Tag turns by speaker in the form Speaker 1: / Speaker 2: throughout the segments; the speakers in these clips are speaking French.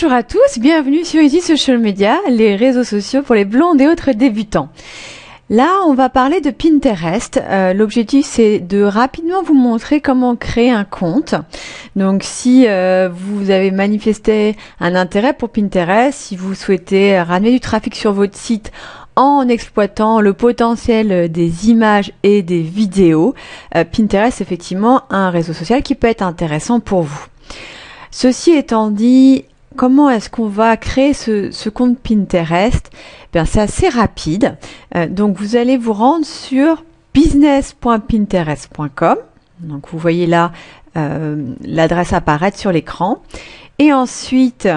Speaker 1: Bonjour à tous, bienvenue sur Easy Social Media, les réseaux sociaux pour les blondes et autres débutants. Là, on va parler de Pinterest. L'objectif, c'est de rapidement vous montrer comment créer un compte. Donc, si vous avez manifesté un intérêt pour Pinterest, si vous souhaitez ramener du trafic sur votre site en exploitant le potentiel des images et des vidéos, Pinterest est effectivement un réseau social qui peut être intéressant pour vous. Ceci étant dit, comment est-ce qu'on va créer ce compte Pinterest? Bien, c'est assez rapide. Donc, vous allez vous rendre sur business.pinterest.com. Donc, vous voyez là l'adresse apparaître sur l'écran. Et ensuite,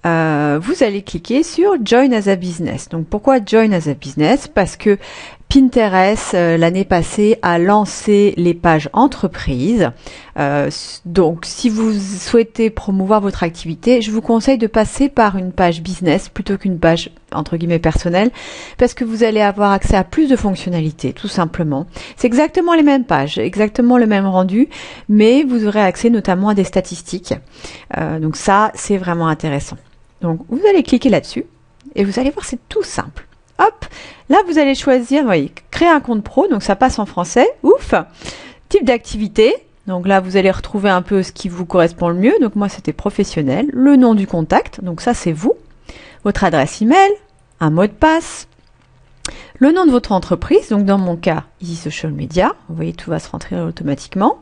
Speaker 1: vous allez cliquer sur Join as a Business. Donc, pourquoi Join as a Business? Parce que Pinterest, l'année passée, a lancé les pages entreprises. Donc, si vous souhaitez promouvoir votre activité, je vous conseille de passer par une page business plutôt qu'une page, entre guillemets, personnelle, parce que vous allez avoir accès à plus de fonctionnalités, tout simplement. C'est exactement les mêmes pages, exactement le même rendu, mais vous aurez accès notamment à des statistiques. Donc ça, c'est vraiment intéressant. Donc, vous allez cliquer là-dessus et vous allez voir, c'est tout simple. Hop, là vous allez choisir, vous voyez, créer un compte pro, donc ça passe en français, ouf, type d'activité, donc là vous allez retrouver un peu ce qui vous correspond le mieux, donc moi c'était professionnel, le nom du contact, donc ça c'est vous, votre adresse email, un mot de passe, le nom de votre entreprise, donc dans mon cas, Easy Social Media, vous voyez tout va se rentrer automatiquement,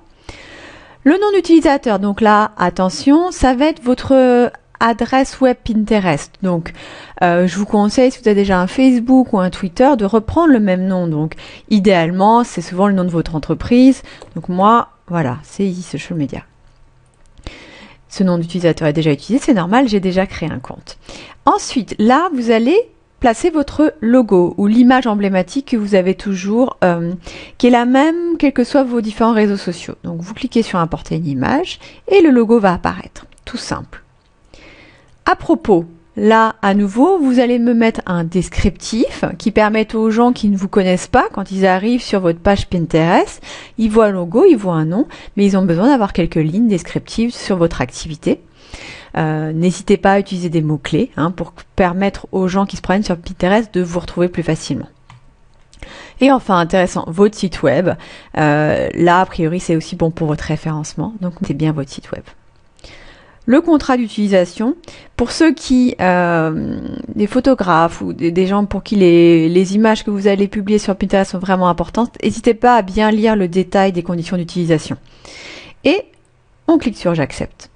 Speaker 1: le nom d'utilisateur, donc là, attention, ça va être votre adresse web Pinterest. Donc, je vous conseille, si vous avez déjà un Facebook ou un Twitter, de reprendre le même nom. Donc, idéalement, c'est souvent le nom de votre entreprise. Donc, moi, voilà, c'est Easy Social Media. Ce nom d'utilisateur est déjà utilisé, c'est normal, j'ai déjà créé un compte. Ensuite, là, vous allez placer votre logo ou l'image emblématique que vous avez toujours, qui est la même, quels que soient vos différents réseaux sociaux. Donc, vous cliquez sur importer une image et le logo va apparaître. Tout simple. À propos, là, à nouveau, vous allez me mettre un descriptif qui permet aux gens qui ne vous connaissent pas, quand ils arrivent sur votre page Pinterest, ils voient un logo, ils voient un nom, mais ils ont besoin d'avoir quelques lignes descriptives sur votre activité. N'hésitez pas à utiliser des mots-clés pour permettre aux gens qui se promènent sur Pinterest de vous retrouver plus facilement. Et enfin, intéressant, votre site web. Là, a priori, c'est aussi bon pour votre référencement, donc mettez bien votre site web. Le contrat d'utilisation, pour ceux qui, des photographes ou des gens pour qui les images que vous allez publier sur Pinterest sont vraiment importantes, n'hésitez pas à bien lire le détail des conditions d'utilisation. Et on clique sur j'accepte.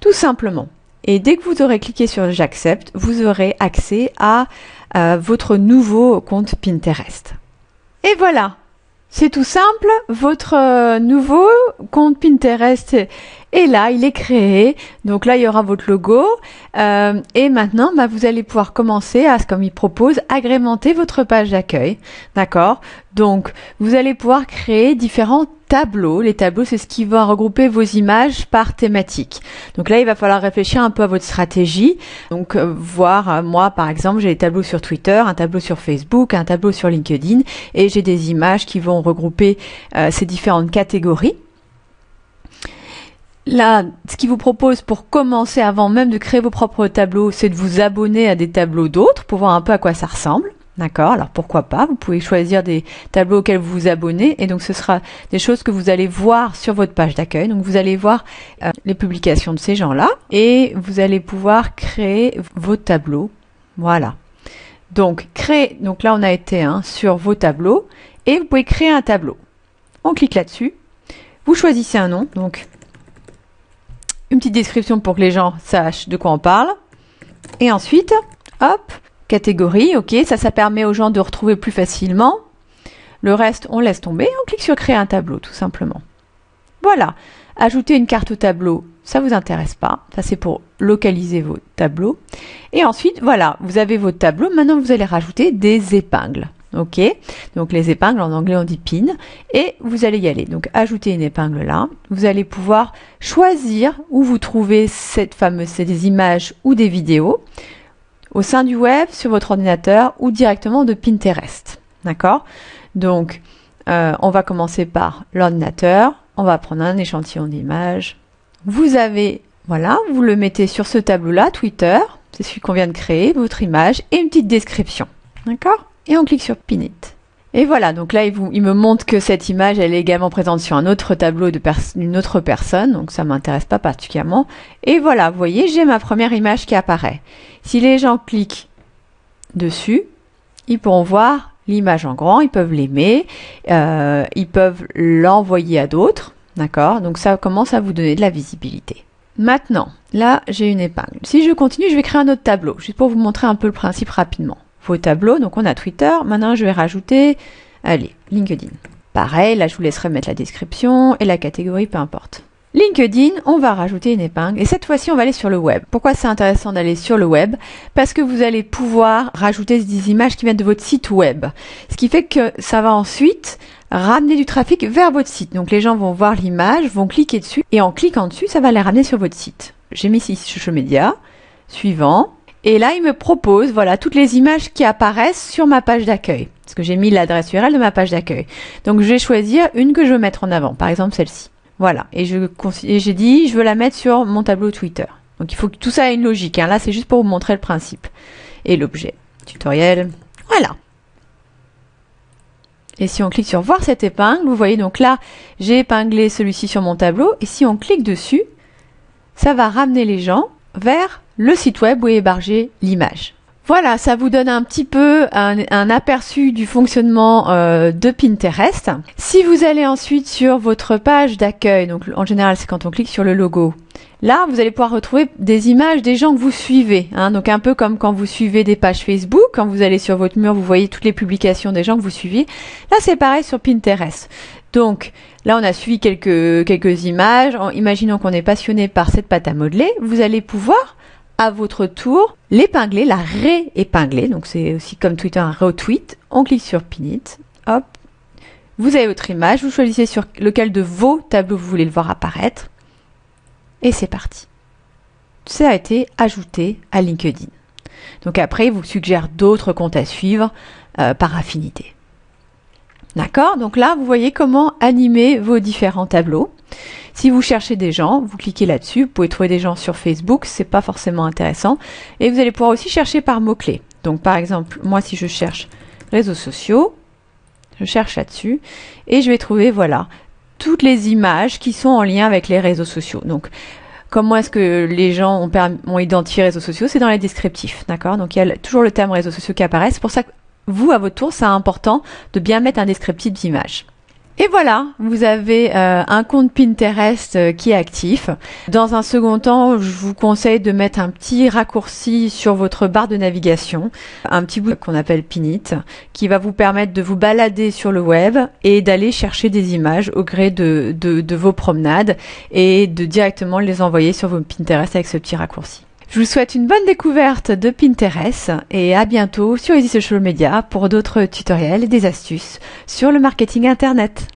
Speaker 1: Tout simplement. Et dès que vous aurez cliqué sur j'accepte, vous aurez accès à votre nouveau compte Pinterest. Et voilà! C'est tout simple, votre nouveau compte Pinterest est là, il est créé. Donc là, il y aura votre logo. Et maintenant, vous allez pouvoir commencer à, comme il propose, agrémenter votre page d'accueil. D'accord? Donc, vous allez pouvoir créer différents tableaux. Les tableaux, c'est ce qui va regrouper vos images par thématique. Donc là, il va falloir réfléchir un peu à votre stratégie. Donc, voir, moi, par exemple, j'ai des tableaux sur Twitter, un tableau sur Facebook, un tableau sur LinkedIn, et j'ai des images qui vont regrouper ces différentes catégories. Là, ce qu'il vous propose pour commencer, avant même de créer vos propres tableaux, c'est de vous abonner à des tableaux d'autres pour voir un peu à quoi ça ressemble. D'accord? Alors pourquoi pas? Vous pouvez choisir des tableaux auxquels vous vous abonnez et donc ce sera des choses que vous allez voir sur votre page d'accueil. Donc vous allez voir les publications de ces gens-là et vous allez pouvoir créer vos tableaux. Voilà. Donc là on a été sur vos tableaux et vous pouvez créer un tableau. On clique là-dessus. Vous choisissez un nom. Donc une petite description pour que les gens sachent de quoi on parle. Et ensuite, hop, catégorie, ok, ça permet aux gens de retrouver plus facilement. Le reste, on laisse tomber. On clique sur créer un tableau, tout simplement. Voilà. Ajouter une carte au tableau, ça vous intéresse pas. Ça, c'est pour localiser vos tableaux. Et ensuite, voilà, vous avez votre tableau. Maintenant, vous allez rajouter des épingles. Ok, donc les épingles, en anglais on dit pin, et vous allez y aller. Donc ajouter une épingle là, vous allez pouvoir choisir où vous trouvez ces images ou des vidéos, au sein du web, sur votre ordinateur ou directement de Pinterest. D'accord? Donc on va commencer par l'ordinateur, on va prendre un échantillon d'images. Vous avez Voilà, vous le mettez sur ce tableau-là, Twitter, c'est celui qu'on vient de créer, votre image et une petite description. D'accord? Et on clique sur Pin It. Et voilà, donc là, il me montre que cette image, elle est également présente sur un autre tableau d'une autre personne, donc ça m'intéresse pas particulièrement. Et voilà, vous voyez, j'ai ma première image qui apparaît. Si les gens cliquent dessus, ils pourront voir l'image en grand, ils peuvent l'aimer, ils peuvent l'envoyer à d'autres, d'accord? Donc ça commence à vous donner de la visibilité. Maintenant, là, j'ai une épingle. Si je continue, je vais créer un autre tableau, juste pour vous montrer un peu le principe rapidement. Vos tableaux, donc on a Twitter, maintenant je vais rajouter, allez, LinkedIn. Pareil, là je vous laisserai mettre la description et la catégorie, peu importe. LinkedIn, on va rajouter une épingle et cette fois-ci on va aller sur le web. Pourquoi c'est intéressant d'aller sur le web? Parce que vous allez pouvoir rajouter des images qui viennent de votre site web. Ce qui fait que ça va ensuite ramener du trafic vers votre site. Donc les gens vont voir l'image, vont cliquer dessus et en cliquant dessus, ça va les ramener sur votre site. J'ai mis ici social media, suivant. Et là, il me propose, voilà, toutes les images qui apparaissent sur ma page d'accueil. Parce que j'ai mis l'adresse URL de ma page d'accueil. Donc, je vais choisir une que je veux mettre en avant. Par exemple, celle-ci. Voilà. Et j'ai dit, je veux la mettre sur mon tableau Twitter. Donc, il faut que tout ça ait une logique. Hein. Là, c'est juste pour vous montrer le principe. Et l'objet. Tutoriel. Voilà. Et si on clique sur voir cette épingle, vous voyez, donc là, j'ai épinglé celui-ci sur mon tableau. Et si on clique dessus, ça va ramener les gens vers le site web où est hébergée l'image. Voilà, ça vous donne un petit peu un aperçu du fonctionnement de Pinterest. Si vous allez ensuite sur votre page d'accueil, donc en général c'est quand on clique sur le logo, là vous allez pouvoir retrouver des images des gens que vous suivez. Hein, donc un peu comme quand vous suivez des pages Facebook, quand vous allez sur votre mur, vous voyez toutes les publications des gens que vous suivez. Là c'est pareil sur Pinterest. Donc là on a suivi quelques images. Imaginons qu'on est passionné par cette pâte à modeler, vous allez pouvoir à votre tour l'épingler, la réépingler. Donc c'est aussi comme Twitter un retweet. On clique sur Pin It, hop. Vous avez votre image, vous choisissez sur lequel de vos tableaux vous voulez le voir apparaître. Et c'est parti. Ça a été ajouté à LinkedIn. Donc après, il vous suggère d'autres comptes à suivre par affinité. D'accord? Donc là, vous voyez comment animer vos différents tableaux. Si vous cherchez des gens, vous cliquez là-dessus. Vous pouvez trouver des gens sur Facebook, c'est pas forcément intéressant. Et vous allez pouvoir aussi chercher par mots-clés. Donc par exemple, moi si je cherche réseaux sociaux, je cherche là-dessus et je vais trouver, voilà, toutes les images qui sont en lien avec les réseaux sociaux. Donc comment est-ce que les gens ont identifié réseaux sociaux? C'est dans les descriptifs, d'accord? Donc il y a toujours le terme réseaux sociaux qui apparaît. C'est pour ça que vous, à votre tour, c'est important de bien mettre un descriptif d'image. Et voilà, vous avez un compte Pinterest qui est actif. Dans un second temps, je vous conseille de mettre un petit raccourci sur votre barre de navigation, un petit bout qu'on appelle Pin It, qui va vous permettre de vous balader sur le web et d'aller chercher des images au gré de vos promenades et de directement les envoyer sur vos Pinterest avec ce petit raccourci. Je vous souhaite une bonne découverte de Pinterest et à bientôt sur Easy Social Media pour d'autres tutoriels et des astuces sur le marketing internet.